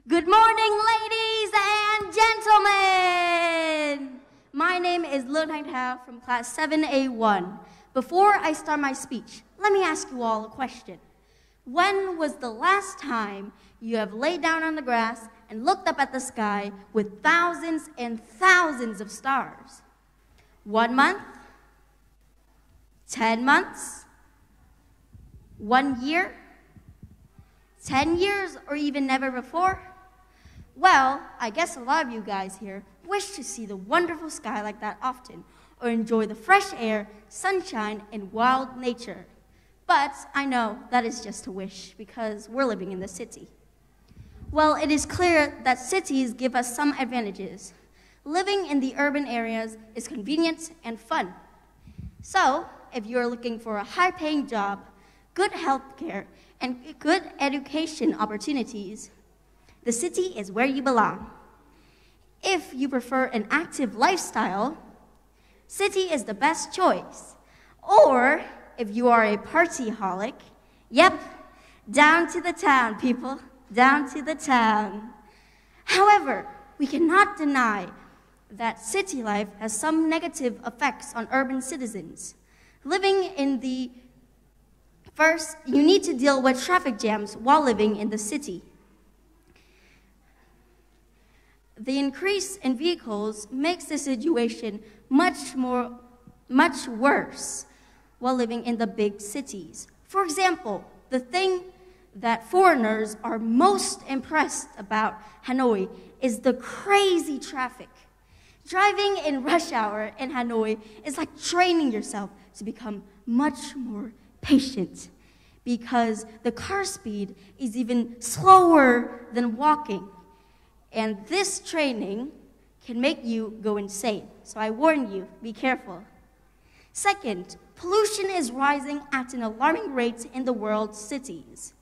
Good morning, ladies and gentlemen! My name is Lương and Thảo from class 7A1. Before I start my speech, let me ask you all a question. When was the last time you have laid down on the grass and looked up at the sky with thousands and thousands of stars? 1 month? 10 months? 1 year? 10 years or even never before? Well, I guess a lot of you guys here wish to see the wonderful sky like that often, or enjoy the fresh air, sunshine, and wild nature. But I know that is just a wish because we're living in the city. Well, it is clear that cities give us some advantages. Living in the urban areas is convenient and fun. So, if you're looking for a high-paying job, good health care, and good education opportunities, the city is where you belong. If you prefer an active lifestyle, city is the best choice. Or if you are a partyholic, yep, down to the town, people, down to the town. However, we cannot deny that city life has some negative effects on urban citizens. Living in the First, you need to deal with traffic jams while living in the city. The increase in vehicles makes the situation much worse while living in the big cities. For example, the thing that foreigners are most impressed about Hanoi is the crazy traffic. Driving in rush hour in Hanoi is like training yourself to become much more patient, because the car speed is even slower than walking. And this training can make you go insane. So I warn you, be careful. Second, pollution is rising at an alarming rate in the world's cities.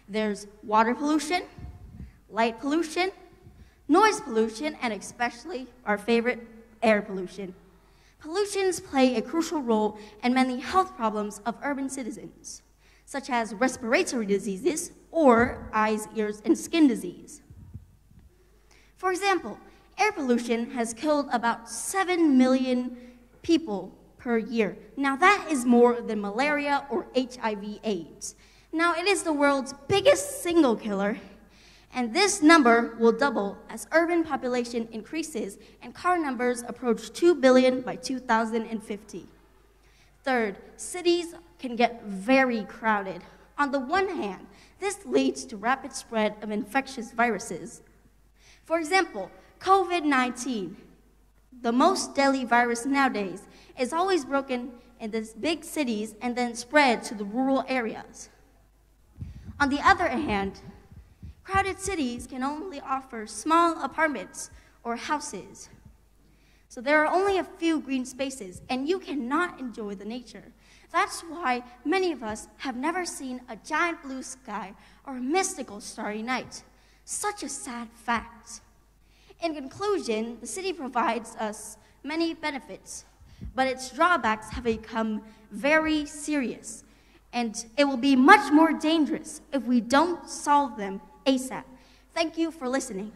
There's water pollution, light pollution, noise pollution, and especially our favorite, air pollution. Pollutions play a crucial role in many health problems of urban citizens, such as respiratory diseases or eyes, ears, and skin disease. For example, air pollution has killed about 7 million people per year. Now that is more than malaria or HIV/AIDS. Now it is the world's biggest single killer, and this number will double as urban population increases and car numbers approach 2 billion by 2050. Third, cities can get very crowded. On the one hand, this leads to rapid spread of infectious viruses. For example, COVID-19, the most deadly virus nowadays, is always broken in the big cities and then spread to the rural areas. On the other hand, crowded cities can only offer small apartments or houses. So there are only a few green spaces, and you cannot enjoy the nature. That's why many of us have never seen a giant blue sky or a mystical starry night. Such a sad fact. In conclusion, the city provides us many benefits, but its drawbacks have become very serious, and it will be much more dangerous if we don't solve them ASAP. Thank you for listening.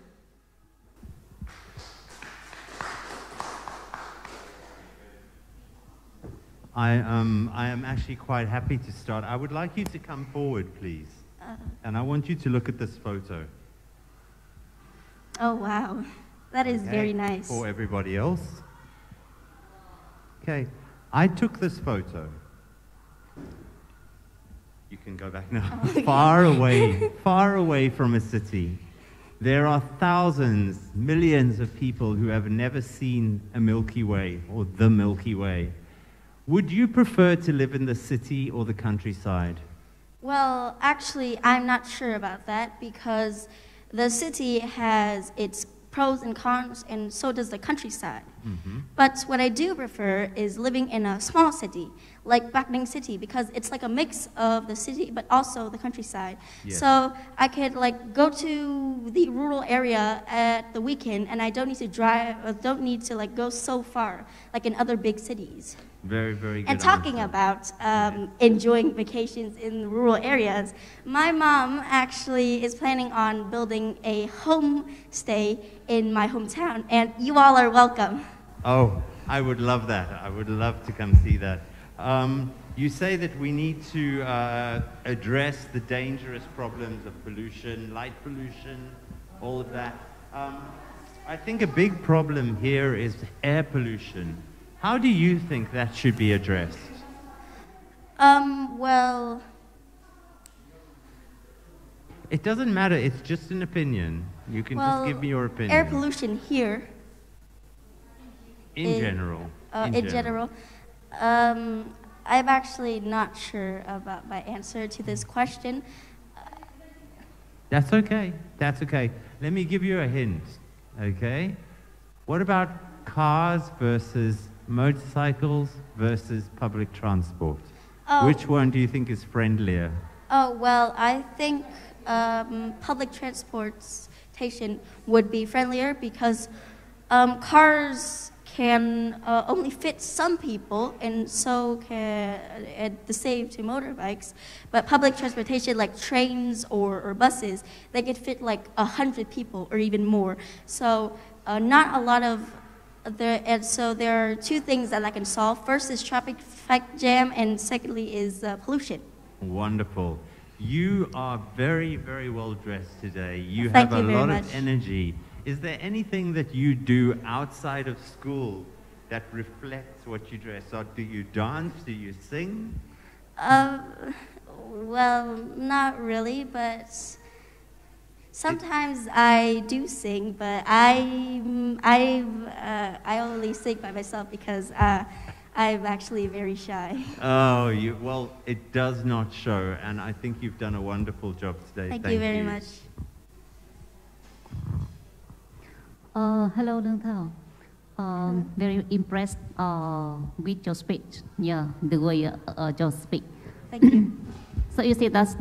I am actually quite happy to start. I would like you to come forward, please. And I want you to look at this photo. Oh, wow. That is very nice. For everybody else. Okay, I took this photo. You can go back now. Okay. Far away from a city. There are thousands, millions of people who have never seen a Milky Way or the Milky Way. Would you prefer to live in the city or the countryside? Well, actually, I'm not sure about that because the city has its pros and cons, and so does the countryside. But what I do prefer is living in a small city, like Bắc Ninh city, because it's like a mix of the city, but also the countryside. Yeah. So I could like go to the rural area at the weekend, and I don't need to drive, or don't need to like go so far, like in other big cities. Very, very good. And talking about enjoying vacations in rural areas, my mom actually is planning on building a homestay in my hometown, and you all are welcome. Oh, I would love that. I would love to come see that. You say that we need to address the dangerous problems of pollution, light pollution, all of that. I think a big problem here is air pollution. How do you think that should be addressed? Well... It doesn't matter, it's just an opinion. You can just give me your opinion. Air pollution here... In general. In general. I'm actually not sure about my answer to this question. That's okay, that's okay. Let me give you a hint, okay? What about cars versus motorcycles versus public transport? Which one do you think is friendlier? Oh, well, I think public transportation would be friendlier because cars can only fit some people, and so can the same to motorbikes. But public transportation, like trains or buses, they could fit like 100 people or even more. So not a lot of and so there are two things that I can solve. First is traffic jam, and secondly is pollution. Wonderful. You are very, very well dressed today. You Thank have you a lot very of much. energy. Is there anything that you do outside of school that reflects what you dress? Or do you dance? Do you sing? Well, not really, but sometimes I do sing, but I only sing by myself because I'm actually very shy. Oh, well, it does not show, and I think you've done a wonderful job today. Thank you very much. Hello, Lương, Thảo. Very impressed with your speech. Yeah, the way you speak. Thank you. So you see that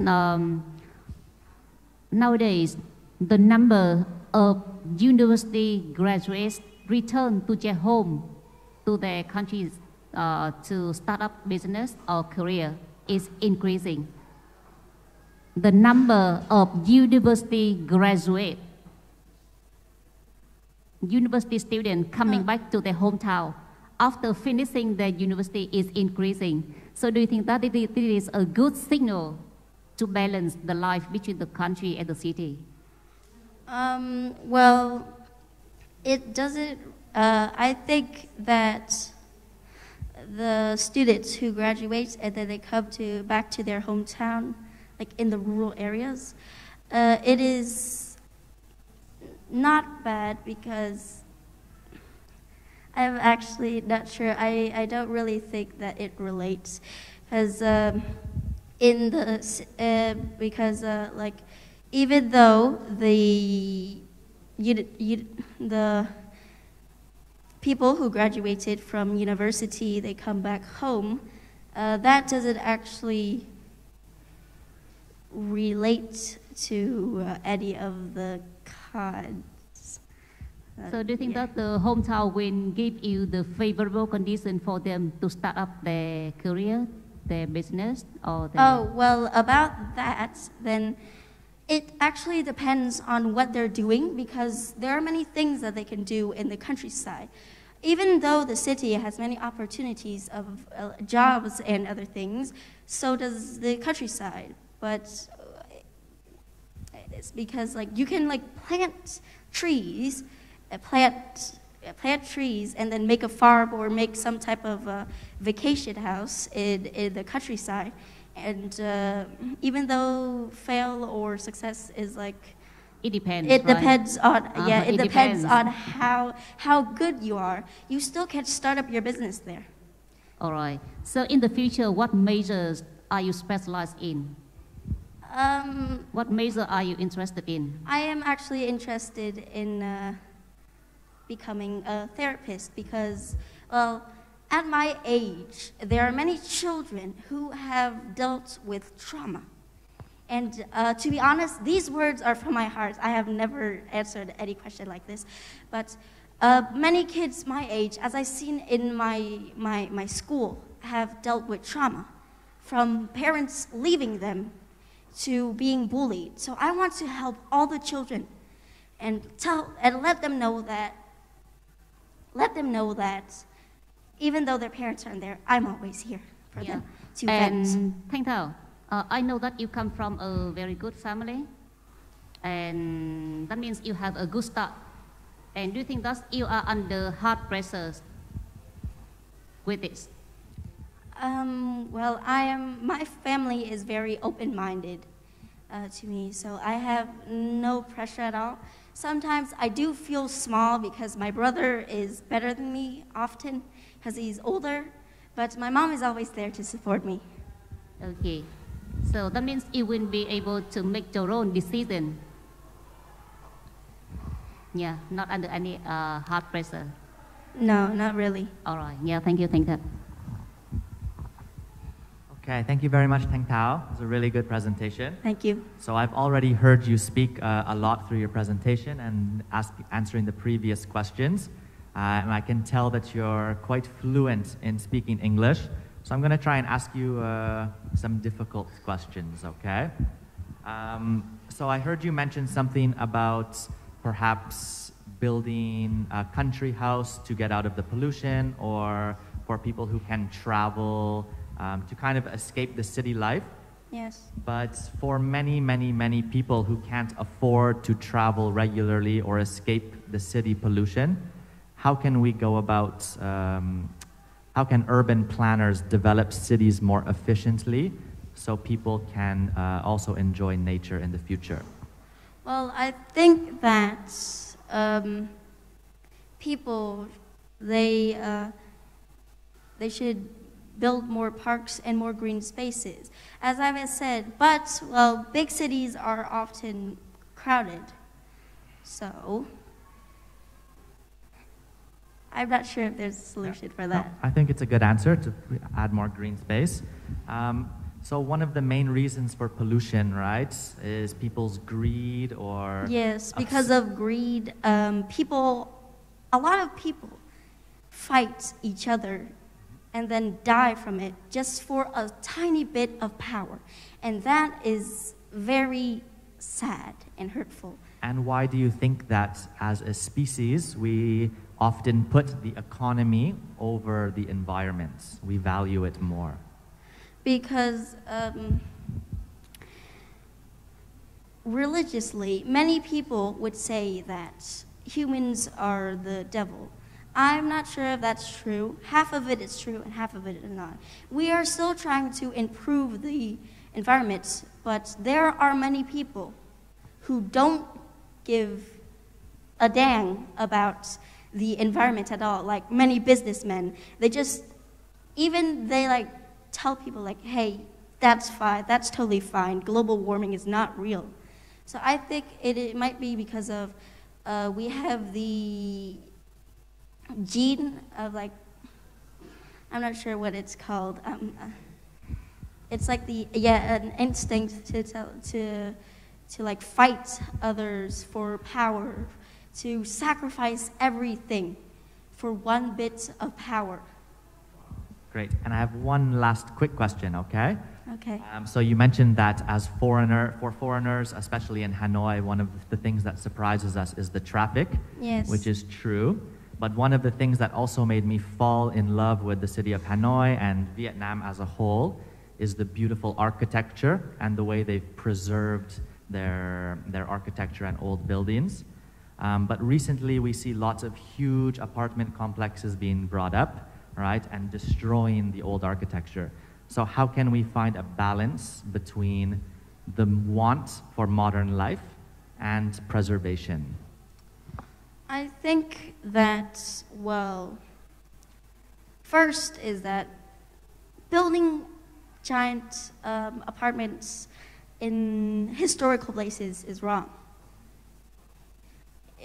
nowadays the number of university graduates return to their home, to their countries to start up business or career is increasing. The number of university students coming back to their hometown after finishing their university is increasing. So do you think that it is a good signal to balance the life between the country and the city? Well, it doesn't. I think that the students who graduate and then they come back to their hometown, like in the rural areas, it is not bad because I'm actually not sure. I don't really think that it relates because like even though the people who graduated from university, they come back home, that doesn't actually relate to any of the cons. So do you think that the hometown will give you the favorable condition for them to start up their career, their business, or their... Oh, well, about that, then it actually depends on what they're doing because there are many things that they can do in the countryside. Even though the city has many opportunities of jobs and other things, so does the countryside. But it's because like you can like plant trees and then make a farm or make some type of vacation house in the countryside. And even though fail or success is like, it depends. It right? depends on it depends depends. on how good you are. You still can start up your business there. All right. So in the future, what majors are you specialized in? What major are you interested in? I am actually interested in becoming a therapist because, well, at my age, there are many children who have dealt with trauma. And to be honest, these words are from my heart. I have never answered any question like this. But many kids my age, as I've seen in my school, have dealt with trauma, from parents leaving them to being bullied. So I want to help all the children and let them know that even though their parents aren't there, I'm always here for them to vent. And Thảo, I know that you come from a very good family, and that means you have a good start. And do you think that you are under hard pressures with this? Well, my family is very open-minded to me, so I have no pressure at all. Sometimes I do feel small because my brother is better than me often because he's older, but my mom is always there to support me. Okay, so that means you will be able to make your own decision. Yeah, not under any hard pressure. No, not really. All right. Yeah, thank you. Thank you. Okay, thank you very much, Thảo. It was a really good presentation. Thank you. So I've already heard you speak a lot through your presentation and answering the previous questions. And I can tell that you're quite fluent in speaking English. So I'm going to try and ask you some difficult questions, okay? So I heard you mention something about perhaps building a country house to get out of the pollution, or for people who can travel to kind of escape the city life. Yes. But for many, many, many people who can't afford to travel regularly or escape the city pollution, how can we go about, how can urban planners develop cities more efficiently so people can also enjoy nature in the future? Well, I think that people, they should build more parks and more green spaces. As I have said, but, well, big cities are often crowded. So I'm not sure if there's a solution for that. No, I think it's a good answer to add more green space. So one of the main reasons for pollution, right, is people's greed or... Yes, because of greed, a lot of people fight each other and then die from it just for a tiny bit of power. And that is very sad and hurtful. And why do you think that as a species, we often put the economy over the environment? We value it more. Because religiously, many people would say that humans are the devil. I'm not sure if that's true. Half of it is true and half of it is not. We are still trying to improve the environment, but there are many people who don't give a dang about the environment at all, like many businessmen. They tell people like, hey, that's fine, that's totally fine, global warming is not real. So I think it might be because of, we have the gene of like, I'm not sure what it's called. It's like an instinct to like fight others for power, to sacrifice everything for one bit of power. Great. And I have one last quick question, okay? Okay. So you mentioned that as for foreigners, especially in Hanoi, one of the things that surprises us is the traffic, Yes. which is true. But one of the things that also made me fall in love with the city of Hanoi and Vietnam as a whole is the beautiful architecture and the way they've preserved their architecture and old buildings. But recently we see lots of huge apartment complexes being brought up, right, and destroying the old architecture. So how can we find a balance between the want for modern life and preservation? I think that, well, first is that building giant apartments in historical places is wrong.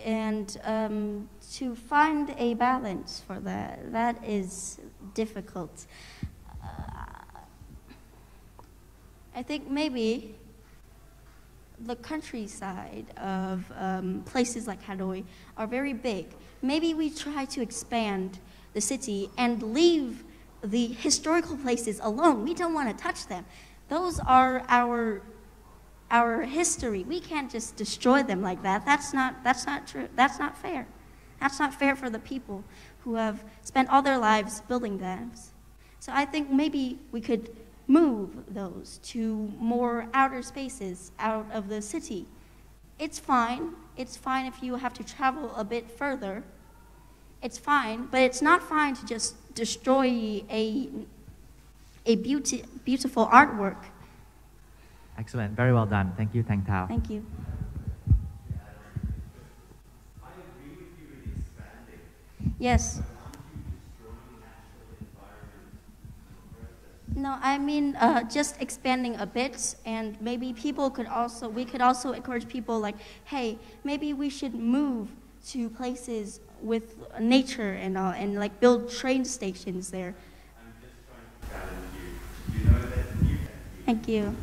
And to find a balance for that is difficult. I think maybe the countryside of places like Hanoi are very big. Maybe we try to expand the city and leave the historical places alone. We don't want to touch them. Those are our history. We can't just destroy them like that. That's not true. That's not fair. That's not fair for the people who have spent all their lives building them. So I think maybe we could move those to more outer spaces out of the city. It's fine. It's fine if you have to travel a bit further. It's fine, but it's not fine to just destroy a beautiful artwork. Excellent. Very well done. Thank you, Thao. Thank you. I agree with you in expanding. Yes. But aren't you destroying the natural environment in the process? No, I mean just expanding a bit, and maybe we could also encourage people like, hey, maybe we should move to places with nature and all, and like build train stations there. I'm just trying to challenge you. You know that you can. Thank you.